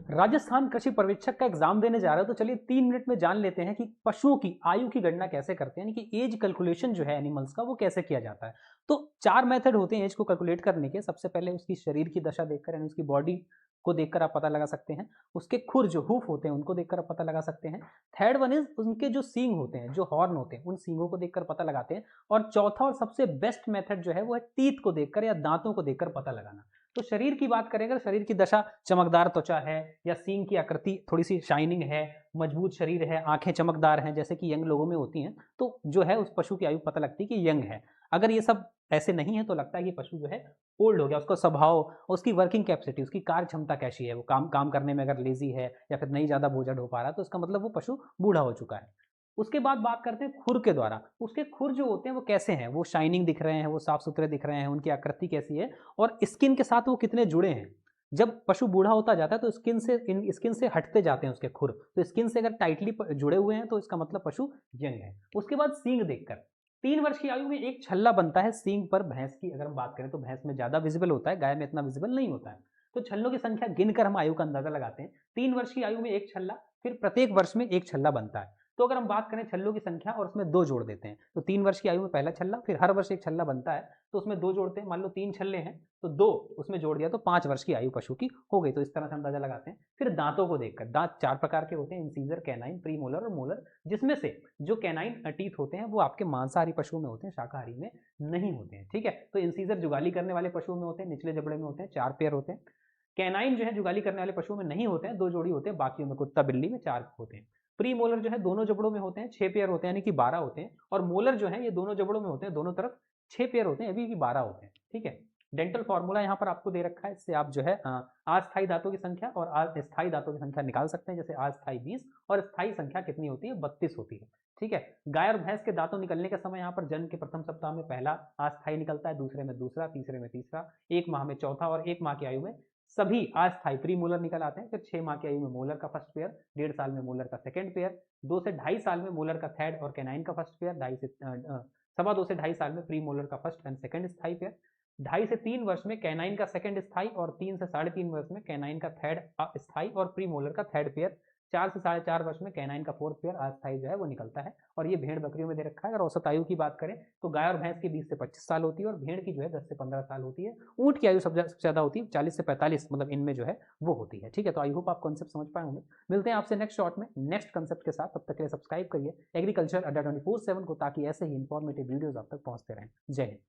राजस्थान कृषि पर्यवेक्षक का एग्जाम देने जा रहे हो तो चलिए 3 मिनट में जान लेते हैं कि पशुओं की आयु की गणना कैसे करते हैं, यानी कि एज कैलकुलेशन जो है एनिमल्स का वो कैसे किया जाता है। तो 4 मेथड होते हैं एज को कैलकुलेट करने के। सबसे पहले उसकी शरीर की दशा देखकर, यानी उसकी बॉडी को देखकर आप पता लगा सकते हैं। उसके खुर जो हूफ होते हैं उनको देखकर आप पता लगा सकते हैं। थर्ड वन इज उनके जो सींग होते हैं, जो हॉर्न होते हैं, उन सींगों को देखकर पता लगाते हैं। और चौथा और सबसे बेस्ट मेथड जो है वो है टीथ को देखकर या दांतों को देखकर पता लगाना। तो शरीर की बात करेंगे तो शरीर की दशा, चमकदार त्वचा है या सींग की आकृति थोड़ी सी शाइनिंग है, मजबूत शरीर है, आंखें चमकदार हैं जैसे कि यंग लोगों में होती हैं, तो जो है उस पशु की आयु पता लगती है कि यंग है। अगर ये सब ऐसे नहीं है तो लगता है कि पशु जो है ओल्ड हो गया। उसका स्वभाव, उसकी वर्किंग कैपेसिटी, उसकी कार्य क्षमता कैसी है, वो काम काम करने में अगर लेजी है या फिर नहीं ज्यादा बोझा ढो पा रहा है तो इसका मतलब वो पशु बूढ़ा हो चुका है। उसके बाद बात करते हैं खुर के द्वारा। उसके खुर जो होते हैं वो कैसे हैं, वो शाइनिंग दिख रहे हैं, वो साफ सुथरे दिख रहे हैं, उनकी आकृति कैसी है और स्किन के साथ वो कितने जुड़े हैं। जब पशु बूढ़ा होता जाता है तो स्किन से हटते जाते हैं उसके खुर, तो स्किन से अगर टाइटली जुड़े हुए हैं तो इसका मतलब पशु यंग है। उसके बाद सींग देखकर, 3 वर्ष की आयु में एक छल्ला बनता है सींग पर। भैंस की अगर हम बात करें तो भैंस में ज्यादा विजिबल होता है, गाय में इतना विजिबल नहीं होता है। तो छल्लों की संख्या गिनकर हम आयु का अंदाजा लगाते हैं। 3 वर्ष की आयु में एक छल्ला, फिर प्रत्येक वर्ष में एक छल्ला बनता है। तो अगर हम बात करें छल्लों की संख्या और उसमें 2 जोड़ देते हैं तो 3 वर्ष की आयु में पहला छल्ला, फिर हर वर्ष एक छल्ला बनता है तो उसमें 2 जोड़ते हैं। मान लो 3 छल्ले हैं तो 2 उसमें जोड़ दिया तो 5 वर्ष की आयु पशु की हो गई। तो इस तरह से अंदाजा लगाते हैं। फिर दांतों को देखकर, दांत 4 प्रकार के होते हैं, इंसीजर, कैनाइन, प्री मोलर और मोलर, जिसमें से जो कैनाइन टीथ होते हैं वो आपके मांसाहारी पशुओं में होते हैं, शाकाहारी में नहीं होते हैं। ठीक है, तो इंसीजर जुगाली करने वाले पशुओं में होते हैं, निचले जबड़े में होते हैं, 4 पेयर होते हैं। कैनाइन जो है जुगाली करने वाले पशुओं में नहीं होते हैं, 2 जोड़ी होते हैं, बाकियों में कुत्ता बिल्ली में 4 होते हैं। प्री मोलर जो है दोनों जबड़ों में होते हैं, 6 पेयर होते हैं, यानी कि 12 होते हैं। और मोलर जो है ये दोनों जबड़ों में होते हैं, दोनों तरफ 6 पेयर होते हैं, अभी भी 12 होते हैं। ठीक है, डेंटल फॉर्मूला यहाँ पर आपको दे रखा है, इससे आप जो है अस्थायी दांतों की संख्या और स्थायी दांतों की संख्या निकाल सकते हैं। जैसे अस्थायी 20 और स्थायी संख्या कितनी होती है, 32 होती है। ठीक है, गाय और भैंस के दांतों निकलने के समय यहाँ पर जन्म के प्रथम सप्ताह में पहला अस्थायी निकलता है, दूसरे में दूसरा, तीसरे में तीसरा, 1 माह में चौथा और 1 माह की आयु में सभी अस्थायी प्री मोलर निकल आते हैं। फिर 6 माह की आयु में मोलर का फर्स्ट पेयर, 1.5 साल में मोलर का सेकंड पेयर, 2 से 2.5 साल में मोलर का थर्ड और कैनाइन का फर्स्ट पेयर, 2.5 से 2.5 साल में प्री मोलर का फर्स्ट एंड सेकंड स्थायी पेयर, 2.5 से 3 वर्ष में कैनाइन का सेकंड स्थायी और 3 से 3.5 वर्ष में कैनाइन का थर्ड स्थायी और प्री मोलर का थर्ड पेयर, 4 से 4.5 वर्ष में कैनाइन का फोर्थ पेयर अस्थायी जो है वो निकलता है। और ये भेड़ बकरियों में दे रखा है। अगर औसत आयु की बात करें तो गाय और भैंस की 20 से 25 साल होती है और भेड़ की जो है 10 से 15 साल होती है। ऊंट की आयु सबसे ज्यादा होती है, 40 से 45, मतलब इनमें जो है वो होती है। ठीक है, तो आई होप आप कॉन्सेप्ट समझ पाए होंगे। मिलते हैं आपसे नेक्स्ट शॉर्ट में नेक्स्ट कंसेप्ट के साथ। तब तक के लिए सब्सक्राइब करिए एग्रीकल्चर अड्डा 24/7 को, ताकि ऐसे ही इंफॉर्मेटिव वीडियोस आप तक पहुंचते रहें। जय हिंद।